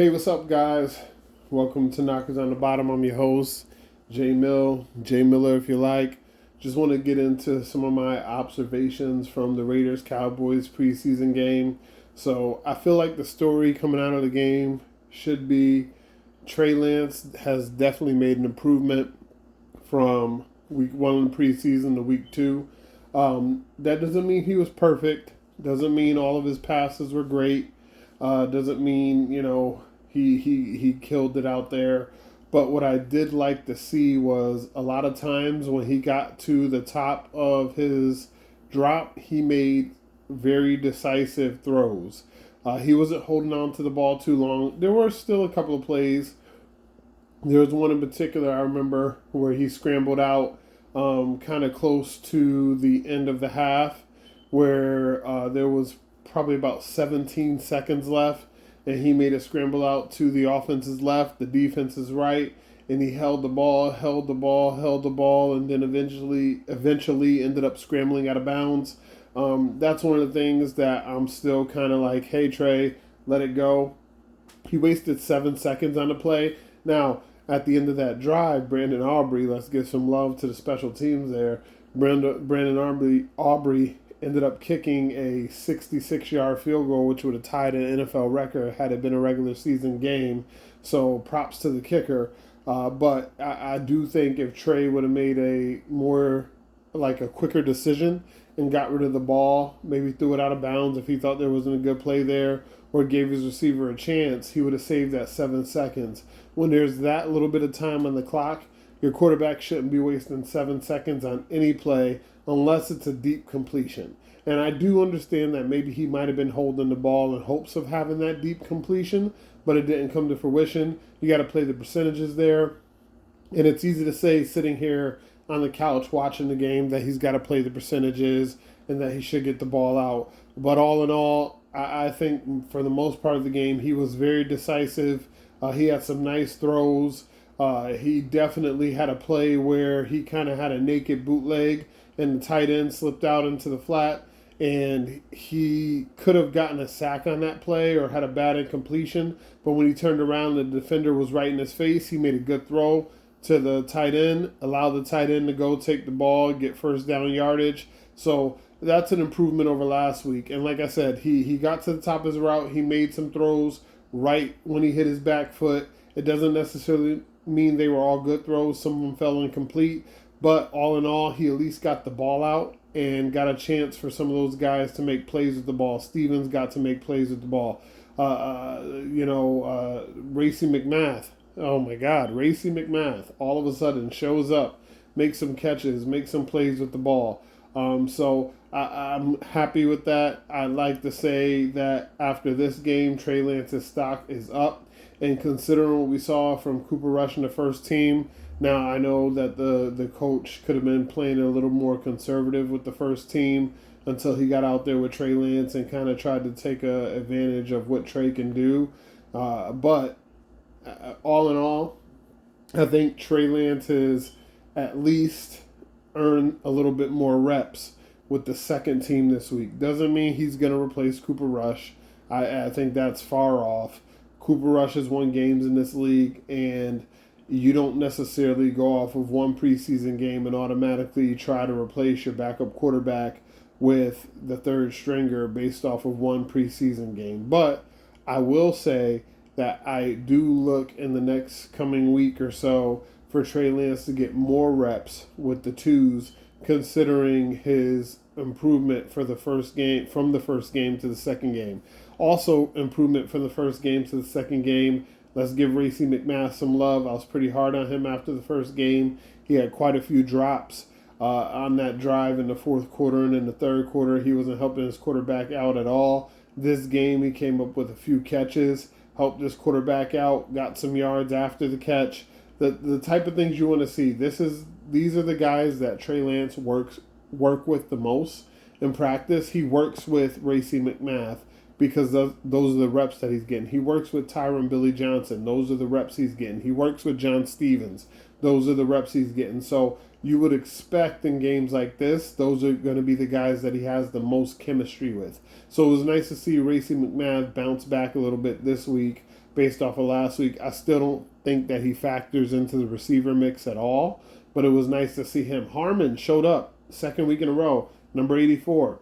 Hey, what's up, guys? Welcome to Knockers on the Bottom. I'm your host, Jay Miller, if you like. Just want to get into some of my observations from the Raiders Cowboys preseason game. So, I feel like the story coming out of the game should be Trey Lance has definitely made an improvement from week one in the preseason to week two. That doesn't mean he was perfect, doesn't mean all of his passes were great. Doesn't mean he killed it out there. But what I did like to see was a lot of times when he got to the top of his drop, he made very decisive throws. He wasn't holding on to the ball too long. There were still a couple of plays. There was one in particular I remember where he scrambled out kind of close to the end of the half, where there was probably about 17 seconds left, and he made a scramble out to the offense's left, the defense's right, and he held the ball, and then eventually ended up scrambling out of bounds. That's one of the things that I'm still kind of like, hey Trey, let it go. He wasted 7 seconds on the play. Now, at the end of that drive, Brandon Aubrey, let's give some love to the special teams there. Brandon Aubrey ended up kicking a 66-yard field goal, which would have tied an NFL record had it been a regular season game. So props to the kicker. But I do think if Trey would have made a more like a quicker decision and got rid of the ball, maybe threw it out of bounds if he thought there wasn't a good play there, or gave his receiver a chance, he would have saved that 7 seconds. When there's that little bit of time on the clock, your quarterback shouldn't be wasting 7 seconds on any play unless it's a deep completion. And I do understand that maybe he might have been holding the ball in hopes of having that deep completion, but it didn't come to fruition. You got to play the percentages there. And it's easy to say sitting here on the couch watching the game that he's got to play the percentages and that he should get the ball out. But all in all, I think for the most part of the game, he was very decisive. He had some nice throws. He definitely had a play where he kind of had a naked bootleg and the tight end slipped out into the flat, and he could have gotten a sack on that play or had a bad incompletion. But when he turned around, the defender was right in his face. He made a good throw to the tight end, allowed the tight end to go take the ball, get first down yardage. So that's an improvement over last week. And like I said, he got to the top of his route. He made some throws right when he hit his back foot. It doesn't necessarily mean they were all good throws. Some of them fell incomplete. But all in all, he at least got the ball out and got a chance for some of those guys to make plays with the ball. Stevens got to make plays with the ball. Racey McMath. Oh my God, Racey McMath all of a sudden shows up, makes some catches, makes some plays with the ball. So I'm happy with that. I'd like to say that after this game, Trey Lance's stock is up. And considering what we saw from Cooper Rush in the first team, now I know that the coach could have been playing a little more conservative with the first team until he got out there with Trey Lance and kind of tried to take advantage of what Trey can do. But all in all, I think Trey Lance has at least earned a little bit more reps with the second team this week. Doesn't mean he's going to replace Cooper Rush. I think that's far off. Cooper Rush has won games in this league, and you don't necessarily go off of one preseason game and automatically try to replace your backup quarterback with the third stringer based off of one preseason game. But I will say that I do look in the next coming week or so for Trey Lance to get more reps with the twos, considering his improvement for the first game from the first game to the second game. Also, improvement from the first game to the second game. Let's give Racey McMath some love. I was pretty hard on him after the first game. He had quite a few drops on that drive in the fourth quarter, and in the third quarter, he wasn't helping his quarterback out at all. This game, he came up with a few catches, helped his quarterback out, got some yards after the catch. The type of things you want to see. These are the guys that Trey Lance work with the most in practice. He works with Racey McMath because those are the reps that he's getting. He works with Tyron Billy Johnson. Those are the reps he's getting. He works with John Stevens. Those are the reps he's getting. So you would expect in games like this, those are going to be the guys that he has the most chemistry with. So it was nice to see Racey McMath bounce back a little bit this week based off of last week. I still don't think that he factors into the receiver mix at all, but it was nice to see him. Harmon showed up second week in a row, number 84.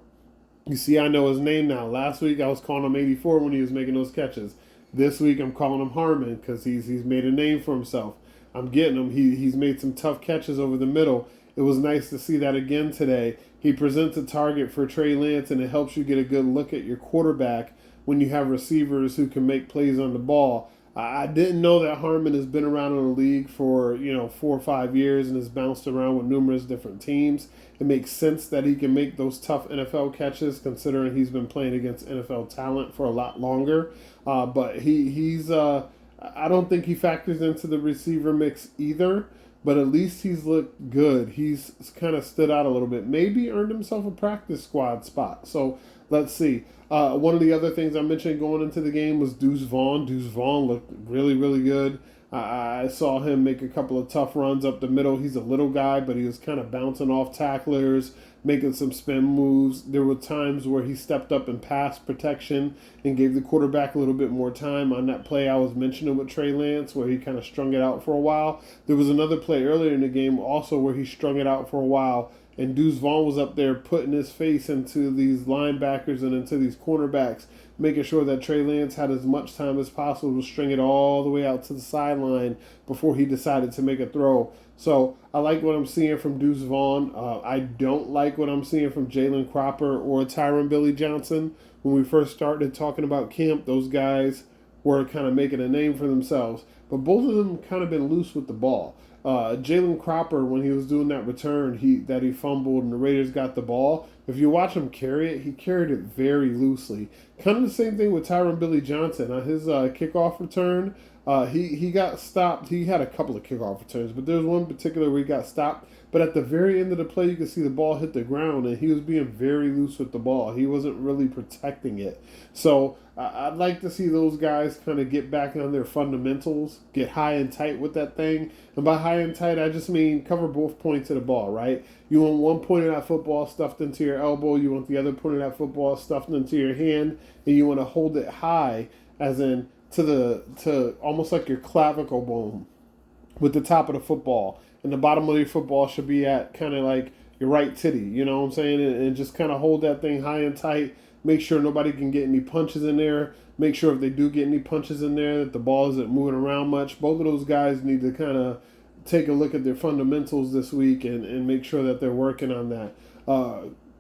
You see, I know his name now. Last week I was calling him 84 when he was making those catches. This week I'm calling him Harmon because he's made a name for himself. I'm getting him. He's made some tough catches over the middle. It was nice to see that again today. He presents a target for Trey Lance, and it helps you get a good look at your quarterback when you have receivers who can make plays on the ball. I didn't know that Harmon has been around in the league for 4 or 5 years and has bounced around with numerous different teams. It makes sense that he can make those tough NFL catches, considering he's been playing against NFL talent for a lot longer. But he's I don't think he factors into the receiver mix either. But at least he's looked good. He's kind of stood out a little bit. Maybe earned himself a practice squad spot. So let's see. One of the other things I mentioned going into the game was Deuce Vaughn. Deuce Vaughn looked really, really good. I saw him make a couple of tough runs up the middle. He's a little guy, but he was kind of bouncing off tacklers, making some spin moves. There were times where he stepped up in pass protection and gave the quarterback a little bit more time. On that play I was mentioning with Trey Lance, where he kind of strung it out for a while. There was another play earlier in the game also where he strung it out for a while, and Deuce Vaughn was up there putting his face into these linebackers and into these cornerbacks, making sure that Trey Lance had as much time as possible to string it all the way out to the sideline before he decided to make a throw. So I like what I'm seeing from Deuce Vaughn. I don't like what I'm seeing from Jalen Cropper or Tyron Billy Johnson. When we first started talking about camp, those guys were kind of making a name for themselves. But both of them kind of been loose with the ball. Jalen Cropper, when he was doing that return that he fumbled and the Raiders got the ball, if you watch him carry it, he carried it very loosely. Kind of the same thing with Tyron Billy Johnson. On his kickoff return, he got stopped. He had a couple of kickoff returns, but there was one particular where he got stopped. But at the very end of the play, you could see the ball hit the ground, and he was being very loose with the ball. He wasn't really protecting it. So I'd like to see those guys kind of get back on their fundamentals, get high and tight with that thing. And by high and tight, I just mean cover both points of the ball, right? You want one point of that football stuffed into your elbow. You want the other point of that football stuffed into your hand, and you want to hold it high, as in to almost like your clavicle bone with the top of the football. And the bottom of your football should be at kind of like your right titty, you know what I'm saying? And just kind of hold that thing high and tight. Make sure nobody can get any punches in there. Make sure if they do get any punches in there that the ball isn't moving around much. Both of those guys need to kind of take a look at their fundamentals this week and make sure that they're working on that.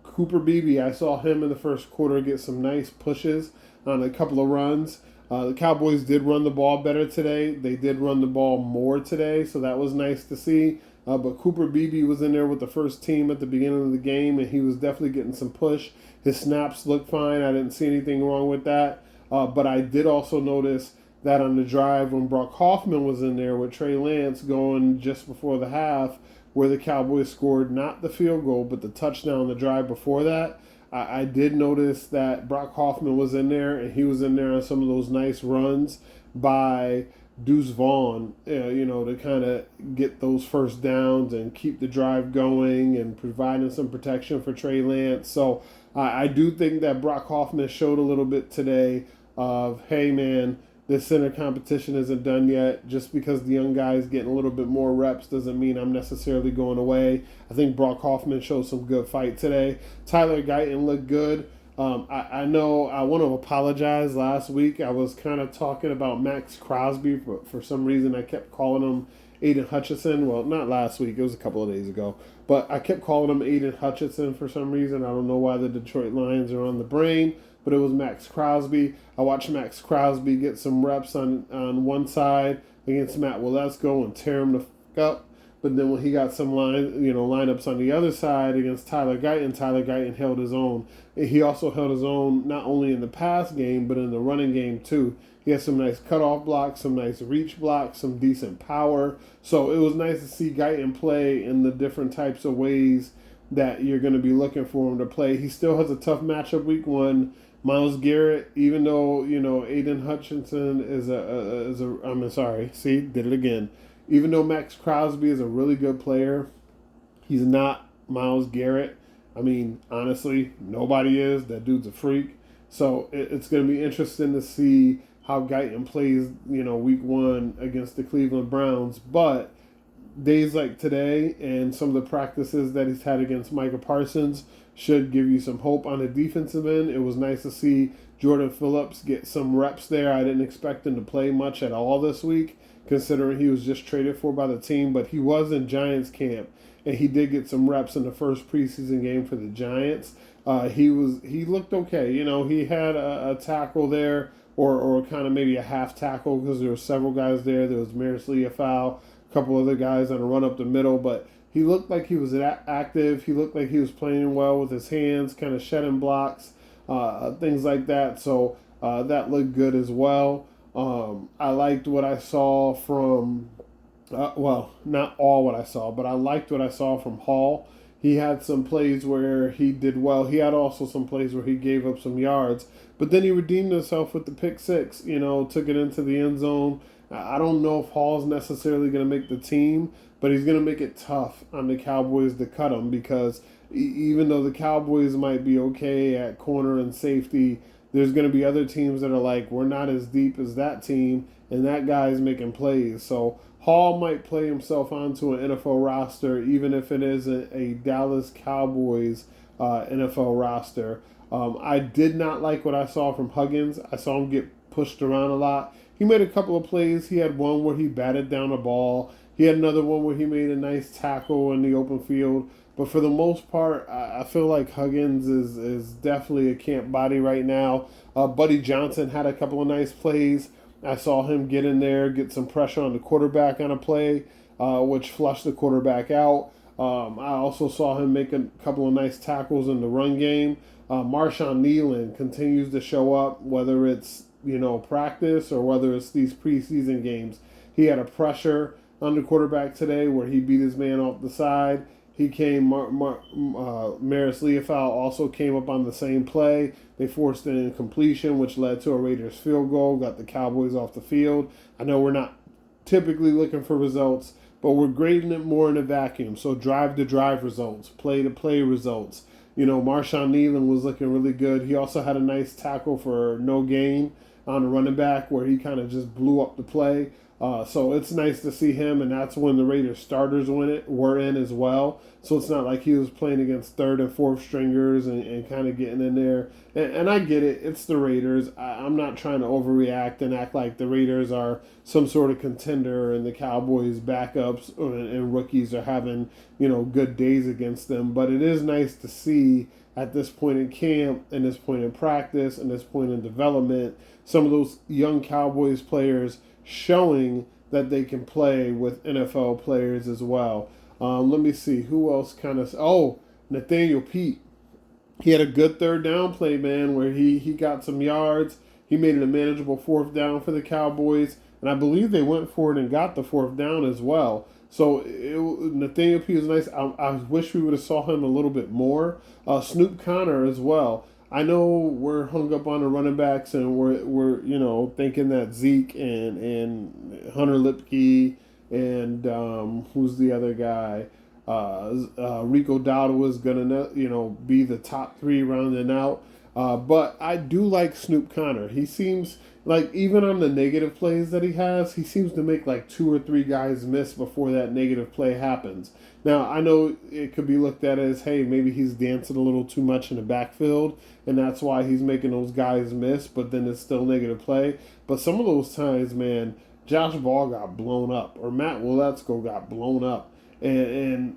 Cooper Beebe, I saw him in the first quarter get some nice pushes on a couple of runs. The Cowboys did run the ball better today. They did run the ball more today, so that was nice to see. But Cooper Beebe was in there with the first team at the beginning of the game, and he was definitely getting some push. His snaps looked fine. I didn't see anything wrong with that. But I did also notice that on the drive when Brock Hoffman was in there with Trey Lance going just before the half, where the Cowboys scored not the field goal, but the touchdown the drive before that, I did notice that Brock Hoffman was in there, and he was in there on some of those nice runs by Deuce Vaughn, to kind of get those first downs and keep the drive going and providing some protection for Trey Lance. So I do think that Brock Hoffman showed a little bit today of, hey, man, this center competition isn't done yet. Just because the young guy is getting a little bit more reps doesn't mean I'm necessarily going away. I think Brock Hoffman showed some good fight today. Tyler Guyton looked good. I know I want to apologize. Last week I was kind of talking about Max Crosby, but for some reason I kept calling him Aiden Hutchinson. Well, not last week. It was a couple of days ago. But I kept calling him Aiden Hutchinson for some reason. I don't know why the Detroit Lions are on the brain, but it was Max Crosby. I watched Max Crosby get some reps on one side against Matt Waletzko and tear him the fuck up. But then when he got some lineups on the other side against Tyler Guyton held his own. And he also held his own not only in the pass game, but in the running game too. He had some nice cutoff blocks, some nice reach blocks, some decent power. So it was nice to see Guyton play in the different types of ways that you're going to be looking for him to play. He still has a tough matchup week 1 Miles Garrett, even though Aiden Hutchinson see, did it again. Even though Max Crosby is a really good player, he's not Miles Garrett. I mean, honestly, nobody is. That dude's a freak. So it's going to be interesting to see how Guyton plays, week one against the Cleveland Browns. But days like today and some of the practices that he's had against Micah Parsons should give you some hope on the defensive end. It was nice to see Jordan Phillips get some reps there. I didn't expect him to play much at all this week, considering he was just traded for by the team, but he was in Giants camp, and he did get some reps in the first preseason game for the Giants. He looked okay. He had a tackle there, or kind of maybe a half tackle, because there were several guys there. There was Maris Leafau, a couple other guys on a run up the middle, but he looked like he was active. He looked like he was playing well with his hands, kind of shedding blocks, things like that. So that looked good as well. I liked what I saw from, well, not all what I saw, but I liked what I saw from Hall. He had some plays where he did well. He had also some plays where he gave up some yards, but then he redeemed himself with the pick six. Took it into the end zone. I don't know if Hall's necessarily going to make the team, but he's going to make it tough on the Cowboys to cut him, because even though the Cowboys might be okay at corner and safety, there's going to be other teams that are like, we're not as deep as that team, and that guy's making plays. So Hall might play himself onto an NFL roster, even if it is a Dallas Cowboys NFL roster. I did not like what I saw from Huggins. I saw him get pushed around a lot. He made a couple of plays. He had one where he batted down a ball. He had another one where he made a nice tackle in the open field. But for the most part, I feel like Huggins is definitely a camp body right now. Buddy Johnson had a couple of nice plays. I saw him get in there, get some pressure on the quarterback on a play, which flushed the quarterback out. I also saw him make a couple of nice tackles in the run game. Marshawn Nealon continues to show up, whether it's practice or whether it's these preseason games. He had a pressure on the quarterback today where he beat his man off the side. He came, Maris Leafau also came up on the same play. They forced an incompletion, which led to a Raiders field goal, got the Cowboys off the field. I know we're not typically looking for results, but we're grading it more in a vacuum. So drive-to-drive results, play-to-play results. Marshawn Nealon was looking really good. He also had a nice tackle for no gain on the running back where he kind of just blew up the play. So it's nice to see him, and that's when the Raiders starters were in as well. So it's not like he was playing against third and fourth stringers and kind of getting in there. And I get it. It's the Raiders. I'm not trying to overreact and act like the Raiders are some sort of contender and the Cowboys backups and rookies are having, good days against them. But it is nice to see at this point in camp and this point in practice and this point in development, some of those young Cowboys players showing that they can play with NFL players as well. Let me see who else Nathaniel Pete. He had a good third down play, man, where he got some yards. He made it a manageable fourth down for the Cowboys, and I believe they went for it and got the fourth down as well. So Nathaniel Pete was nice. I wish we would have saw him a little bit more. Snoop Connor as well. I know we're hung up on the running backs, and we're thinking that Zeke and Hunter Lipke and who's the other guy, Rico Dowdle was gonna be the top three rounding out. But I do like Snoop Connor. He seems like, even on the negative plays that he has, he seems to make like two or three guys miss before that negative play happens. Now, I know it could be looked at as, hey, maybe he's dancing a little too much in the backfield, and that's why he's making those guys miss, but then it's still negative play. But some of those times, man, Josh Ball got blown up, or Matt Waletzko got blown up, and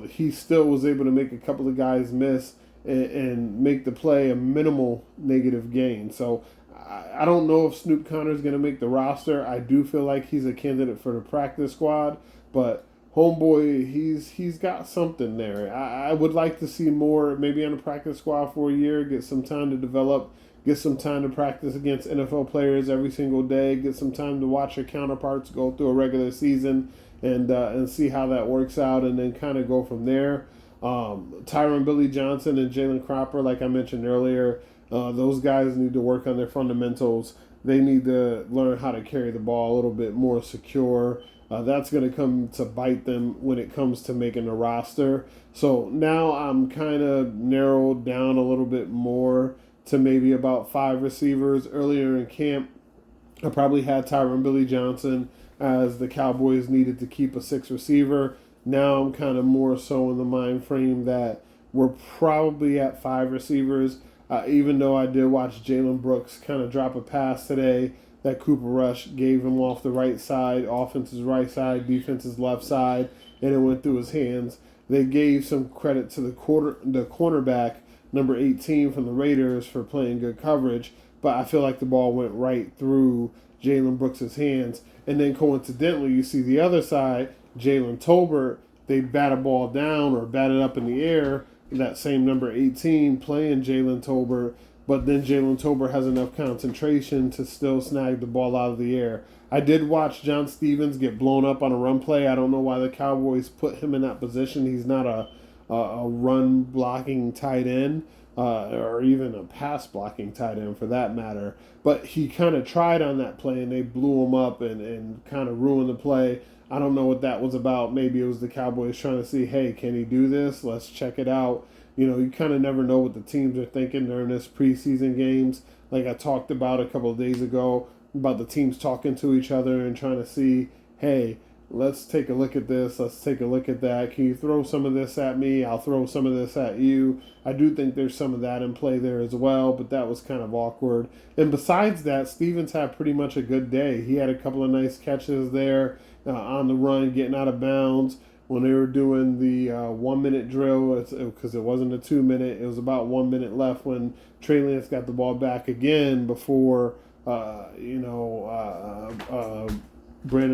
he still was able to make a couple of guys miss and make the play a minimal negative gain. So I don't know if Snoop Connor is going to make the roster. I do feel like he's a candidate for the practice squad, but homeboy, he's got something there. I would like to see more, maybe on the practice squad for a year, get some time to develop, get some time to practice against NFL players every single day, get some time to watch your counterparts go through a regular season and see how that works out, and then kind of go from there. Tyron Billy Johnson and Jalen Cropper, like I mentioned earlier, Those guys need to work on their fundamentals. They need to learn how to carry the ball a little bit more secure. That's going to come to bite them when it comes to making a roster. So now I'm kind of narrowed down a little bit more to maybe about 5 receivers. Earlier in camp, I probably had Tyron Billy Johnson as the Cowboys needed to keep a 6 receiver. Now I'm kind of more so in the mind frame that we're probably at 5 receivers. Even though I did watch Jalen Brooks kind of drop a pass today that Cooper Rush gave him off the right side, offense's right side, defense's left side, and it went through his hands. They gave some credit to the cornerback, number 18 from the Raiders, for playing good coverage, but I feel like the ball went right through Jalen Brooks' hands. And then coincidentally, you see the other side, Jalen Tolbert, they bat a ball down or bat it up in the air, that same number 18 playing Jalen Tolbert, but then Jalen Tolbert has enough concentration to still snag the ball out of the air. I did watch John Stevens get blown up on a run play. I don't know why the Cowboys put him in that position. He's not a run blocking tight end, or even a pass blocking tight end for that matter. But he kind of tried on that play and they blew him up and kind of ruined the play. I don't know what that was about. Maybe it was the Cowboys trying to see, hey, can he do this? Let's check it out. You kind of never know what the teams are thinking during this preseason games. Like I talked about a couple of days ago about the teams talking to each other and trying to see, hey, let's take a look at this. Let's take a look at that. Can you throw some of this at me? I'll throw some of this at you. I do think there's some of that in play there as well, but that was kind of awkward. And besides that, Stevens had pretty much a good day. He had a couple of nice catches there on the run, getting out of bounds. When they were doing the 1 minute drill, because it wasn't a 2 minute, it was about 1 minute left when Trey Lance got the ball back again before, Brandon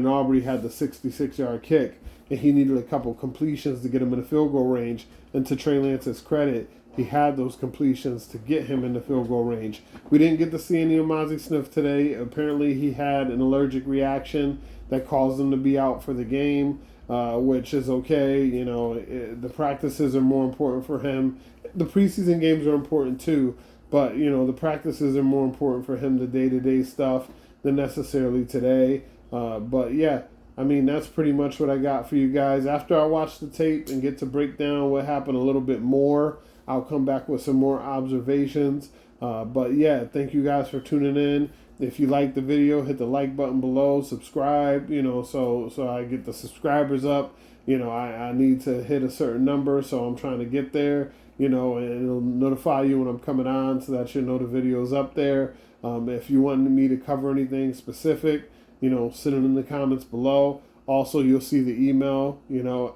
Aubrey had the 66-yard kick, and he needed a couple completions to get him in the field goal range. And to Trey Lance's credit, he had those completions to get him in the field goal range. We didn't get to see any of Mozzie Smith today. Apparently, he had an allergic reaction that caused him to be out for the game. Which is okay. The practices are more important for him. The preseason games are important too, but the practices are more important for him, the day-to-day stuff, than necessarily today. But yeah, that's pretty much what I got for you guys. After I watch the tape and get to break down what happened a little bit more, I'll come back with some more observations. But yeah, thank you guys for tuning in. If you like the video, hit the like button below, subscribe, so I get the subscribers up. I need to hit a certain number, so I'm trying to get there, and it'll notify you when I'm coming on so that you know the video's up there. If you want me to cover anything specific, send it in the comments below. Also, you'll see the email,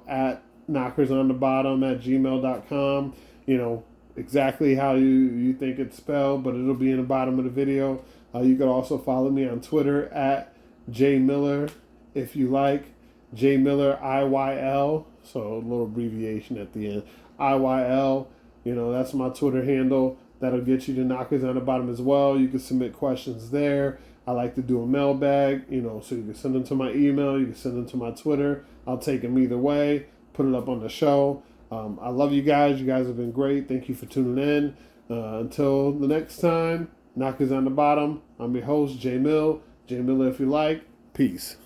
at knockersonthebottom@gmail.com, exactly how you think it's spelled, but it'll be in the bottom of the video. You can also follow me on Twitter at jmiller, if you like. jmiller IYL, so a little abbreviation at the end. IYL, that's my Twitter handle. That'll get you to Knockers on the Bottom as well. You can submit questions there. I like to do a mailbag, so you can send them to my email. You can send them to my Twitter. I'll take them either way, put it up on the show. I love you guys. You guys have been great. Thank you for tuning in. Until the next time, Knockers on the Bottom. I'm your host, J Mill. J Miller if you like. Peace.